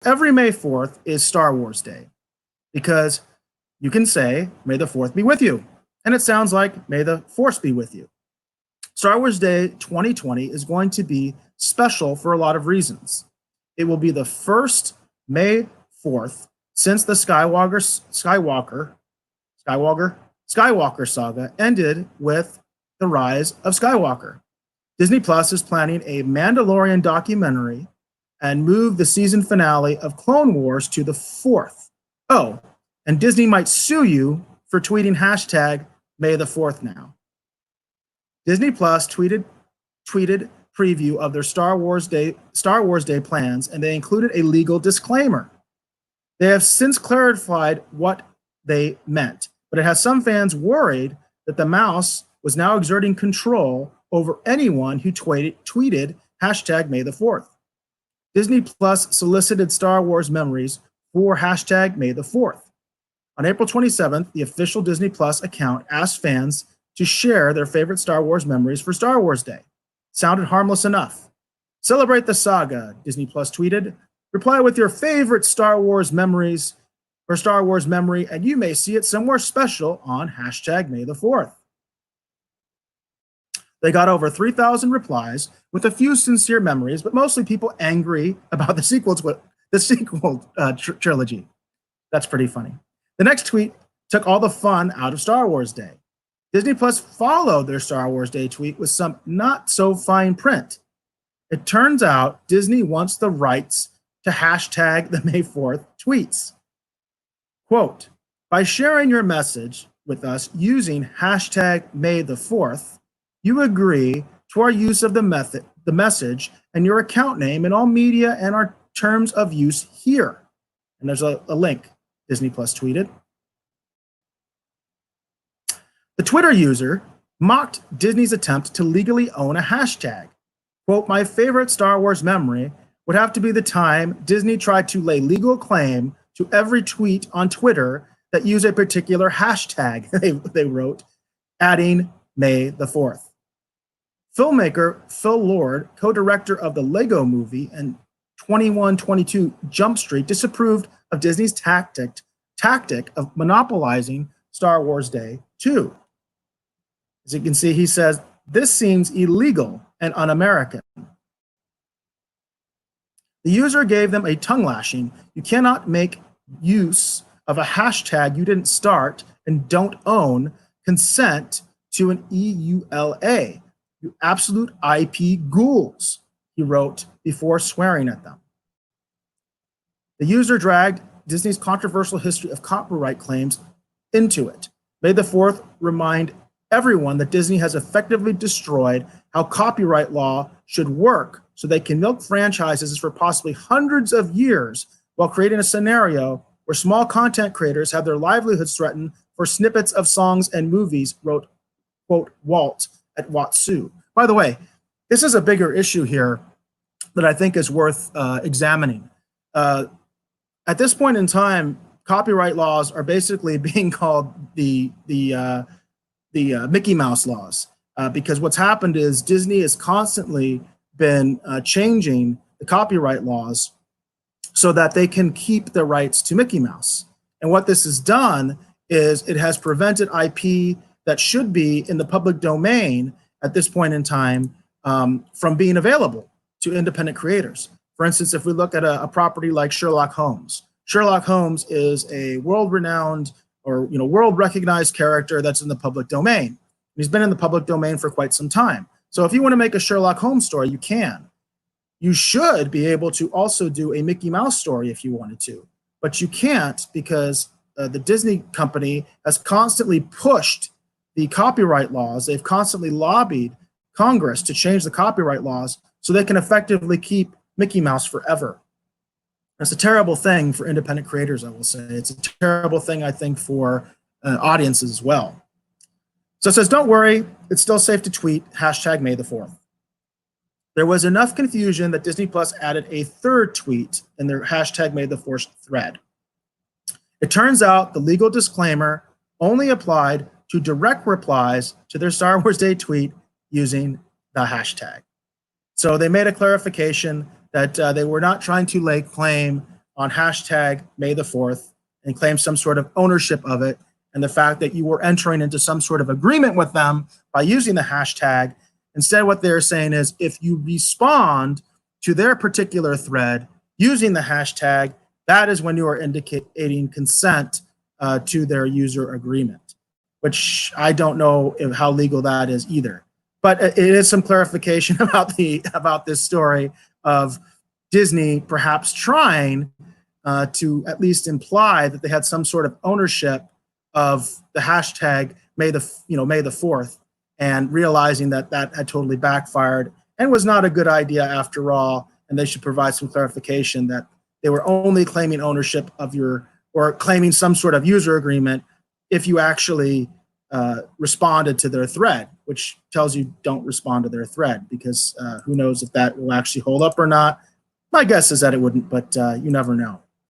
Every May 4th is Star Wars Day because you can say, May the 4th be with you. And it sounds like, May the Force be with you. Star Wars Day 2020 is going to be special for a lot of reasons. It will be the first May 4th since the Skywalker saga ended with the rise of Skywalker. Disney Plus is planning a Mandalorian documentary and moved the season finale of Clone Wars to the 4th. Oh, and Disney might sue you for tweeting hashtag May the 4th now. Disney Plus tweeted preview of their Star Wars Day plans, and they included a legal disclaimer. They have since clarified what they meant, but it has some fans worried that the mouse was now exerting control over anyone who tweeted hashtag May the 4th. Disney Plus solicited Star Wars memories for hashtag May the 4th. On April 27th, the official Disney Plus account asked fans to share their favorite Star Wars memories for Star Wars Day. Sounded harmless enough. Celebrate the saga, Disney Plus tweeted. Reply with your favorite Star Wars memories or Star Wars memory, and you may see it somewhere special on hashtag May the 4th. They got over 3,000 replies with a few sincere memories, but mostly people angry about the sequel trilogy. That's pretty funny. The next tweet took all the fun out of Star Wars Day. Disney Plus followed their Star Wars Day tweet with some not so fine print. It turns out Disney wants the rights to hashtag the May 4th tweets. Quote, by sharing your message with us using hashtag May the 4th, you agree to our use of the message and your account name in all media and our terms of use here. And there's a link, Disney Plus tweeted. The Twitter user mocked Disney's attempt to legally own a hashtag. Quote, my favorite Star Wars memory would have to be the time Disney tried to lay legal claim to every tweet on Twitter that use a particular hashtag, they wrote, adding May the 4th. Filmmaker Phil Lord, co-director of the Lego Movie and 2122 Jump Street, disapproved of Disney's tactic of monopolizing Star Wars Day 2. As you can see, he says, this seems illegal and un-American. The user gave them a tongue lashing. You cannot make use of a hashtag you didn't start and don't own, consent to an EULA. You absolute IP ghouls, he wrote before swearing at them. The user dragged Disney's controversial history of copyright claims into it. May the 4th remind everyone that Disney has effectively destroyed how copyright law should work so they can milk franchises for possibly hundreds of years while creating a scenario where small content creators have their livelihoods threatened for snippets of songs and movies, wrote, quote, Walt at Watsu. By the way, this is a bigger issue here that I think is worth examining. At this point in time, copyright laws are basically being called the Mickey Mouse laws, because what's happened is Disney has constantly been changing the copyright laws so that they can keep the rights to Mickey Mouse. And what this has done is it has prevented IP that should be in the public domain at this point in time from being available to independent creators. For instance, if we look at a property like Sherlock Holmes, Sherlock Holmes is a world-renowned or world-recognized character that's in the public domain. He's been in the public domain for quite some time. So if you want to make a Sherlock Holmes story, you can. You should be able to also do a Mickey Mouse story if you wanted to, but you can't because the Disney company has constantly pushed the copyright laws. They've constantly lobbied Congress to change the copyright laws so they can effectively keep Mickey Mouse forever. It's a terrible thing for independent creators, I will say. It's a terrible thing, I think, for audiences as well. So it says, don't worry, it's still safe to tweet, hashtag May the 4th. There was enough confusion that Disney Plus added a third tweet in their hashtag May the 4th thread. It turns out the legal disclaimer only applied to direct replies to their Star Wars Day tweet using the hashtag. So they made a clarification that they were not trying to lay claim on hashtag May the 4th and claim some sort of ownership of it. And the fact that you were entering into some sort of agreement with them by using the hashtag. Instead, what they're saying is if you respond to their particular thread using the hashtag, that is when you are indicating consent to their user agreement, which I don't know how legal that is either. But it is some clarification about this story of Disney perhaps trying to at least imply that they had some sort of ownership of the hashtag May the 4th, and realizing that that had totally backfired and was not a good idea after all, and they should provide some clarification that they were only claiming ownership of or claiming some sort of user agreement if you actually responded to their thread, which tells you don't respond to their thread, because who knows if that will actually hold up or not. My guess is that it wouldn't, but you never know.